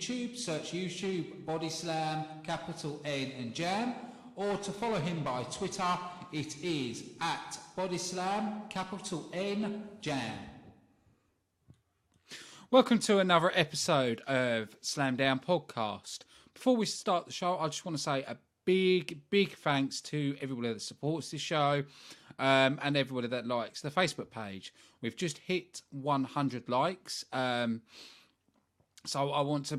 YouTube, search YouTube, Body Slam, capital N and Jam, or to follow him by Twitter, it is at Body Slam, capital N, Jam. Welcome to another episode of Slamdown Podcast. Before we start the show, I just want to say a big thanks to everybody that supports this show and everybody that likes the Facebook page. We've just hit 100 likes. So I want to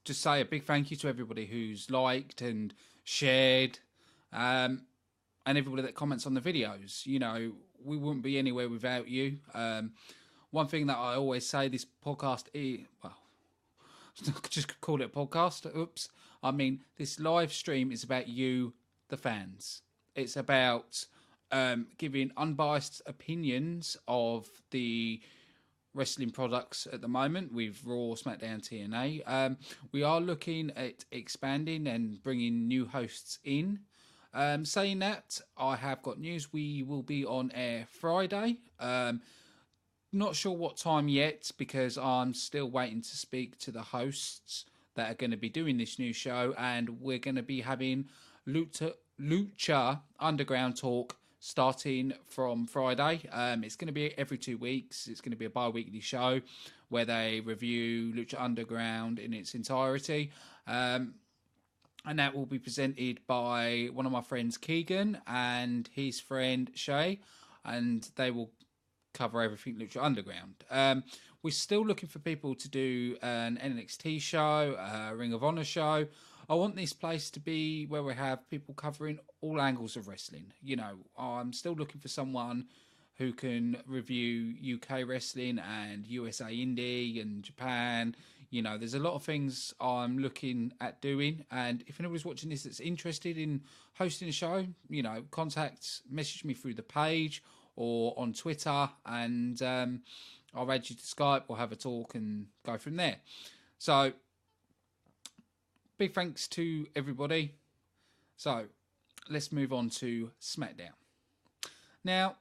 just say a big thank you to everybody who's liked and shared and everybody that comments on the videos. You know, we wouldn't be anywhere without you. One thing that I always say, this podcast is, well, just call it a podcast. Oops. I mean, this live stream is about you, the fans. It's about giving unbiased opinions of the wrestling products at the moment with Raw, Smackdown, TNA. We are looking at expanding and bringing new hosts in. Saying that, I have got news. We will be on air Friday. Not sure what time yet because I'm still waiting to speak to the hosts that are going to be doing this new show, and we're going to be having Lucha Underground Talk starting from Friday. It's going to be every 2 weeks. It's going to be a bi-weekly show where they review Lucha Underground in its entirety. And that will be presented by one of my friends, Keegan, and his friend, Shay. And they will cover everything Lucha Underground. We're still looking for people to do an NXT show, a Ring of Honor show. I want this place to be where we have people covering all angles of wrestling. You know, I'm still looking for someone who can review UK wrestling and USA Indie and Japan. You know, there's a lot of things I'm looking at doing. And if anybody's watching this that's interested in hosting a show, you know, message me through the page or on Twitter, and I'll add you to Skype. We'll have a talk and go from there. So, big thanks to everybody. So, let's move on to SmackDown. Now,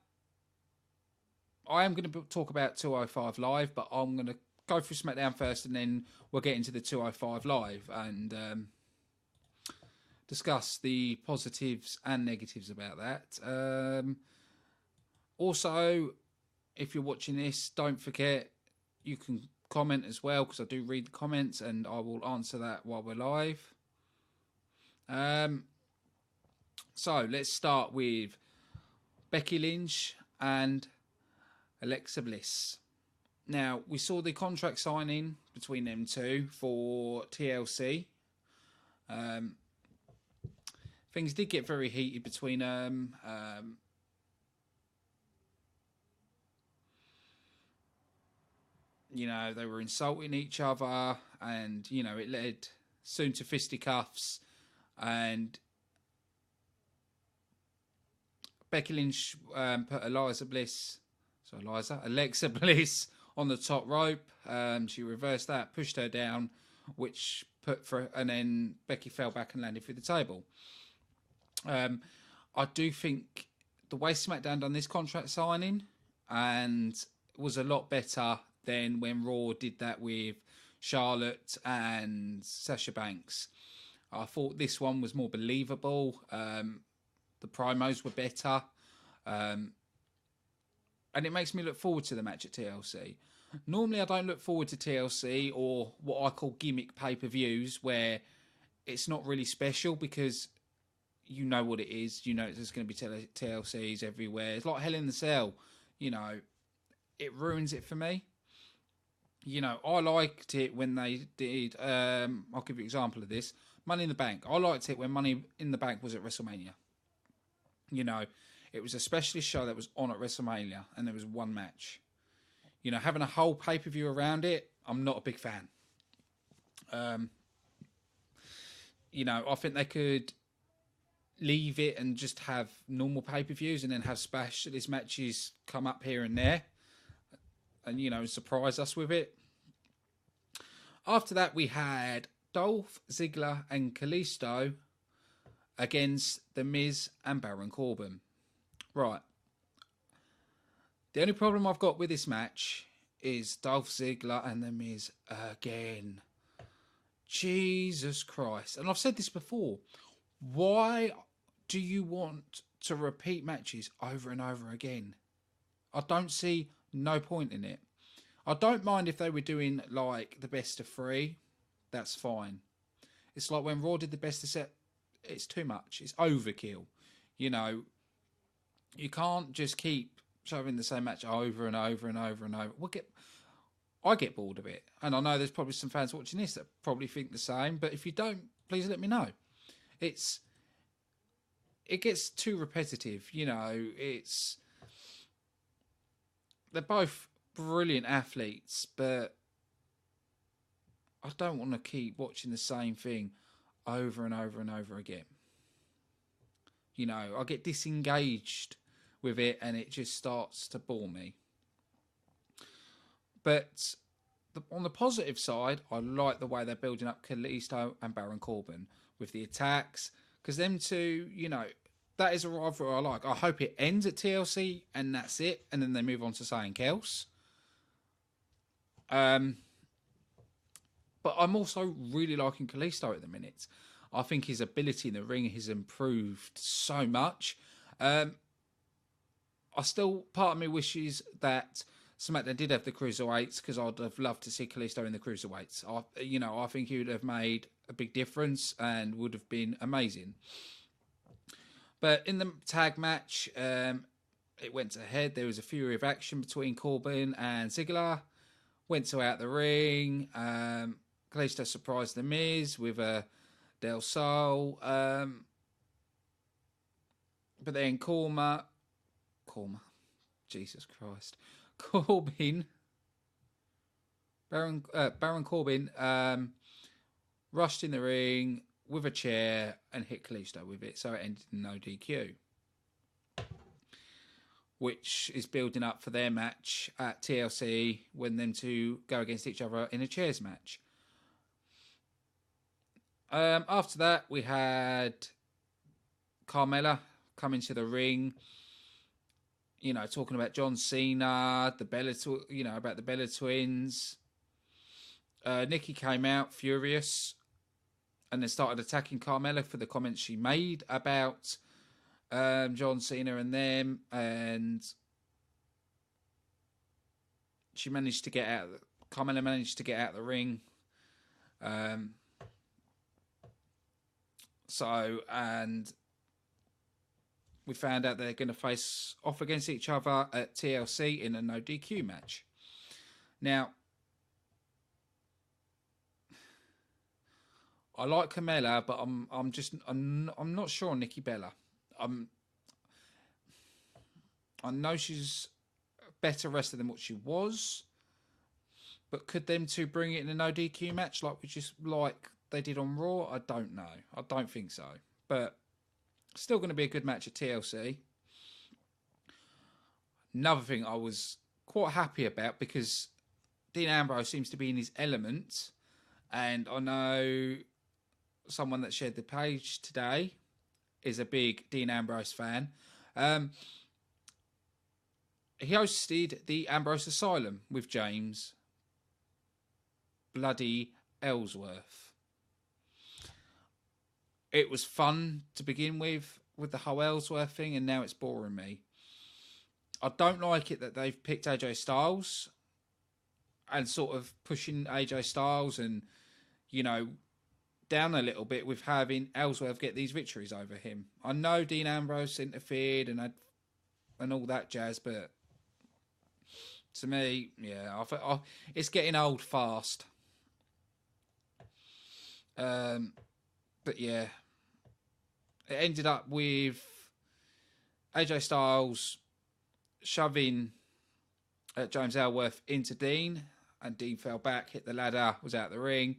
I am going to talk about 205 Live, but I'm going to go through SmackDown first, and then we'll get into the 205 Live and discuss the positives and negatives about that. Also, if you're watching this, don't forget you can comment as well, because I do read the comments and I will answer that while we're live. So let's start with Becky Lynch and Alexa Bliss. Now, we saw the contract signing between them two for TLC. Things did get very heated between them. You know, they were insulting each other, and, you know, it led soon to fisticuffs. And Becky Lynch put Alexa Bliss on the top rope. She reversed that, pushed her down, and then Becky fell back and landed through the table. I do think the way SmackDown done this contract signing and was a lot better than when Raw did that with Charlotte and Sasha Banks. I thought this one was more believable. The promos were better. And it makes me look forward to the match at TLC. Normally, I don't look forward to TLC or what I call gimmick pay-per-views, where it's not really special because you know what it is. You know there's going to be TLCs everywhere. It's like Hell in the Cell. You know, it ruins it for me. You know, I liked it when they did, I'll give you an example of this, Money in the Bank. I liked it when Money in the Bank was at WrestleMania. You know, it was a specialist show that was on at WrestleMania, and there was one match. You know, having a whole pay-per-view around it, I'm not a big fan. You know, I think they could leave it and just have normal pay-per-views and then have specialist matches come up here and there and, you know, surprise us with it. After that, we had Dolph Ziggler and Kalisto against The Miz and Baron Corbin. Right. The only problem I've got with this match is Dolph Ziggler and The Miz again. Jesus Christ. And I've said this before. Why do you want to repeat matches over and over again? I don't see no point in it. I don't mind if they were doing like the best of 3. That's fine. It's like when Raw did the best of 7. It's too much. It's overkill. You know, you can't just keep showing the same match over and over and over and over. I get bored of it. And I know there's probably some fans watching this that probably think the same. But if you don't, please let me know. It gets too repetitive. You know, they're both brilliant athletes, but I don't want to keep watching the same thing over and over and over again. You know, I get disengaged with it and it just starts to bore me. But on the positive side, I like the way they're building up Kalisto and Baron Corbin with the attacks. Because them two, you know, that is a rivalry I like. I hope it ends at TLC and that's it. And then they move on to something else. But I'm also really liking Kalisto at the minute. I think his ability in the ring has improved so much. Part of me wishes that Smackdown did have the cruiserweights, because I'd have loved to see Kalisto in the cruiserweights. I think he would have made a big difference and would have been amazing. But in the tag match, it went ahead. There was a fury of action between Corbin and Ziggler. Went to out the ring. Kalisto surprised The Miz with a Del Sol. But then Jesus Christ. Baron Corbin rushed in the ring with a chair and hit Kalisto with it, so it ended in no DQ, which is building up for their match at TLC when them two go against each other in a chairs match. After that, we had Carmella come into the ring, you know, talking about John Cena, about the Bella Twins. Nikki came out furious and then started attacking Carmella for the comments she made about John Cena and them, and Carmella managed to get out of the ring. And we found out they're going to face off against each other at TLC in a no DQ match. Now, I like Carmella, but I'm not sure on Nikki Bella. I know she's a better wrestler than what she was, but could them two bring it in a no DQ match like they did on Raw? I don't know. I don't think so. But still going to be a good match at TLC. Another thing I was quite happy about, because Dean Ambrose seems to be in his element, and I know someone that shared the page today is a big Dean Ambrose fan. He hosted the Ambrose Asylum with James bloody Ellsworth. It was fun to begin with the whole Ellsworth thing, and now it's boring me. I don't like it that they've picked AJ Styles and sort of pushing AJ Styles and, you know, down a little bit with having Ellsworth get these victories over him. I know Dean Ambrose interfered and all that jazz, but to me, yeah, it's getting old fast. But yeah, it ended up with AJ Styles shoving James Ellsworth into Dean, and Dean fell back, hit the ladder, was out the ring,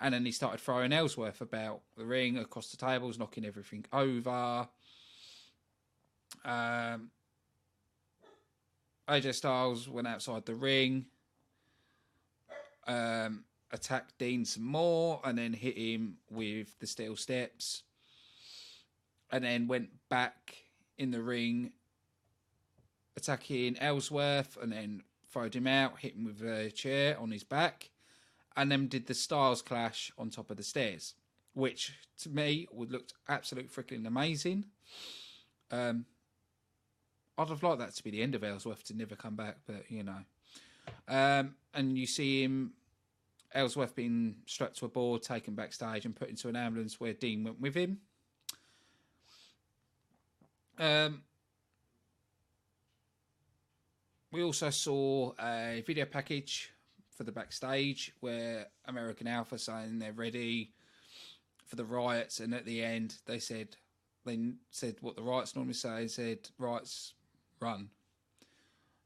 and then he started throwing Ellsworth about the ring, across the tables, knocking everything over. AJ Styles went outside the ring, attacked Dean some more, and then hit him with the steel steps, and then went back in the ring, attacking Ellsworth, and then throwed him out, hit him with a chair on his back, and then did the Styles Clash on top of the stairs, which to me would looked absolutely freaking amazing. I'd have liked that to be the end of Ellsworth to never come back, but you know. And you see him, Ellsworth being strapped to a board, taken backstage, and put into an ambulance where Dean went with him. We also saw a video package for the backstage where American Alpha saying they're ready for the riots, and at the end they said what the riots normally say. They said riots run,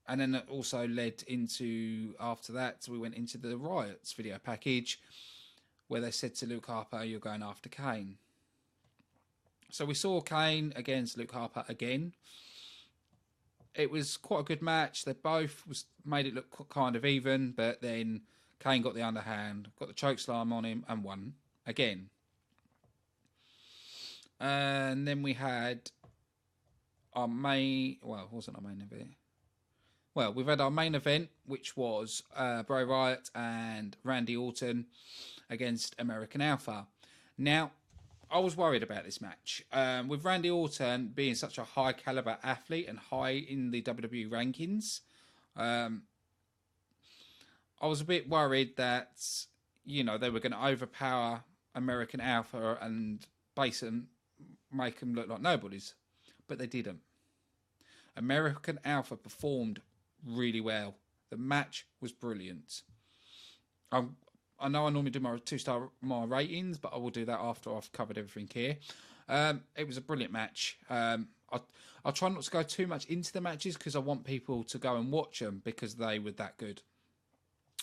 and then it also led into, after that we went into the riots video package where they said to Luke Harper, "You're going after Kane." So we saw Kane against Luke Harper again. It was quite a good match. They both made it look kind of even, but then Kane got the underhand, got the chokeslam on him, and won again. And then we had our main... Well, it wasn't our main event. Well, we've had our main event, which was Bray Wyatt and Randy Orton against American Alpha. Now, I was worried about this match. With Randy Orton being such a high caliber athlete and high in the WWE rankings, I was a bit worried that, you know, they were going to overpower American Alpha and basically make them look like nobodies. But they didn't. American Alpha performed really well. The match was brilliant. I know I normally do my 2-star ratings, but I will do that after I've covered everything here. It was a brilliant match. I'll try not to go too much into the matches because I want people to go and watch them because they were that good.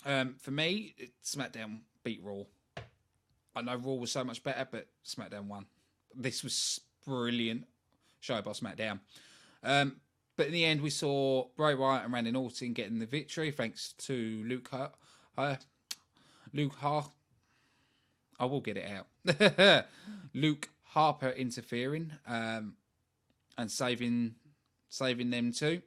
For me, SmackDown beat Raw. I know Raw was so much better, but SmackDown won. This was brilliant show by SmackDown. But in the end, we saw Bray Wyatt and Randy Orton getting the victory thanks to Luke I will get it out. Luke Harper interfering and saving them too.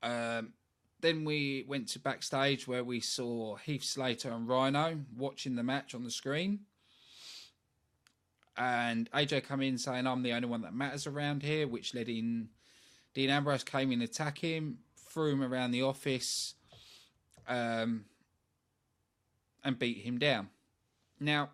Then we went to backstage where we saw Heath Slater and Rhino watching the match on the screen. And AJ come in saying, "I'm the only one that matters around here," which led in Dean Ambrose came in to attack him, threw him around the office, and beat him down. Now,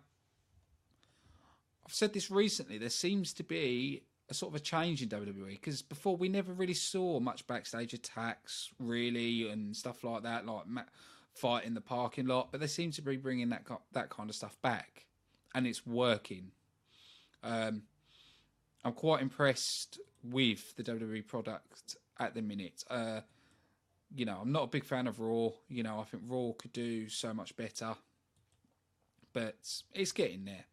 I've said this recently, there seems to be a sort of a change in WWE, because before we never really saw much backstage attacks, really, and stuff like that, like fight in the parking lot, but they seem to be bringing that kind of stuff back, and it's working. I'm quite impressed with the WWE product at the minute. You know, I'm not a big fan of Raw. You know, I think Raw could do so much better. But it's getting there.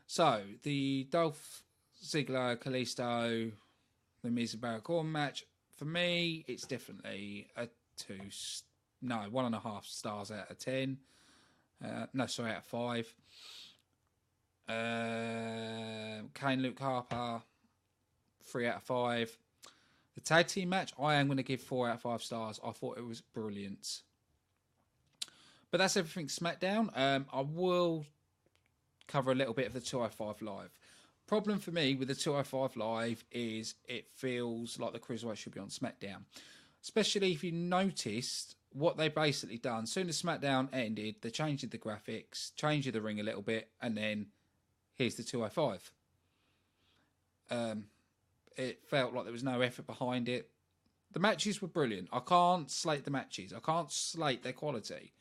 So, the Dolph Ziggler, Kalisto, The Miz and Baron Corbin match, for me, it's definitely a 1.5 stars out of 10. Out of 5. Kane, Luke Harper, 3 out of 5. The tag team match, I am going to give 4 out of 5 stars. I thought it was brilliant. But that's everything SmackDown. I will cover a little bit of the 205 Live. Problem for me with the 205 Live is it feels like the Cruiserweight should be on SmackDown. Especially if you noticed what they basically done. As soon as SmackDown ended, they changed the graphics, changed the ring a little bit, and then here's the 205. It felt like there was no effort behind it. The matches were brilliant. I can't slate the matches. I can't slate their quality.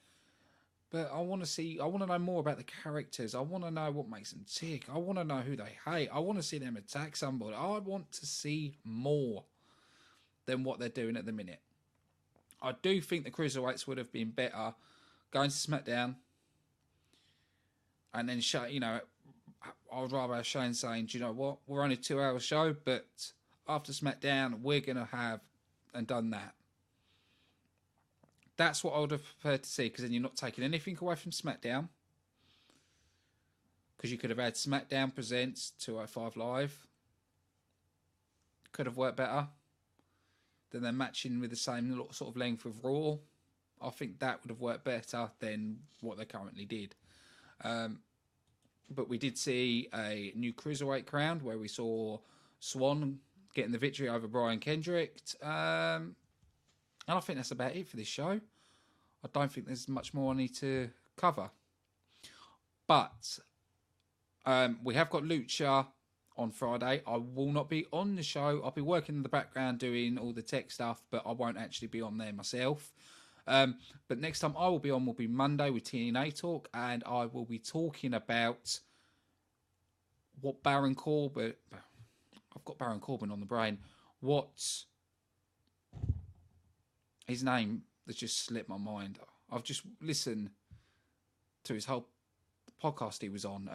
But I want to know more about the characters. I want to know what makes them tick. I want to know who they hate. I want to see them attack somebody. I want to see more than what they're doing at the minute. I do think the Cruiserweights would have been better going to SmackDown and then I would rather have Shane saying, "Do you know what? We're only a 2-hour show, but after SmackDown, we're going to have and done that." That's what I would have preferred to see, because then you're not taking anything away from SmackDown. Because you could have had SmackDown Presents 205 Live. Could have worked better. Then they're matching with the same sort of length of Raw. I think that would have worked better than what they currently did. But we did see a new Cruiserweight crown where we saw Swan getting the victory over Brian Kendrick. And I think that's about it for this show. I don't think there's much more I need to cover. But we have got Lucha on Friday. I will not be on the show. I'll be working in the background doing all the tech stuff, but I won't actually be on there myself. But next time I will be on will be Monday with TNA Talk, and I will be talking about what Baron Corbin... I've got Baron Corbin on the brain. What... His name has just slipped my mind. I've just listened to his whole podcast he was on.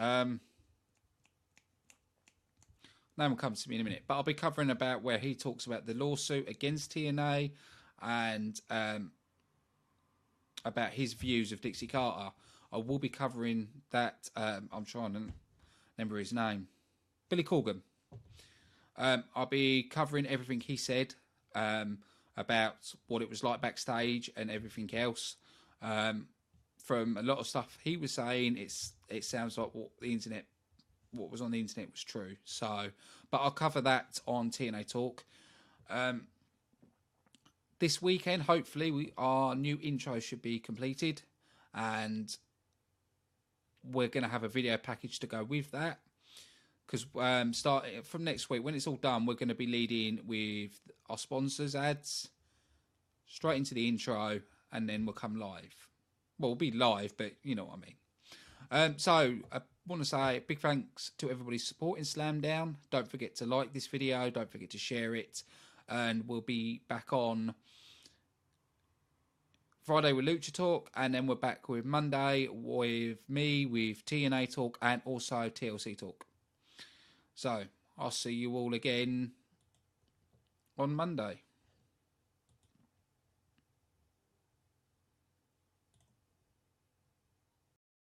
Name will come to me in a minute. But I'll be covering about where he talks about the lawsuit against TNA and... about his views of Dixie Carter. I will be covering that. I'm trying to remember his name. Billy Corgan. I'll be covering everything he said about what it was like backstage and everything else. From a lot of stuff he was saying, it sounds like what was on the internet was true. So, but I'll cover that on TNA Talk. This weekend, hopefully, our new intro should be completed, and we're going to have a video package to go with that. Because starting from next week, when it's all done, we're going to be leading with our sponsors ads straight into the intro, and then we'll come live. Well, we'll be live, but you know what I mean. So I want to say big thanks to everybody supporting Slamdown. Don't forget to like this video. Don't forget to share it. And we'll be back on Friday with Lucha Talk, and then we're back with Monday with me, with TNA Talk, and also TLC Talk. So, I'll see you all again on Monday.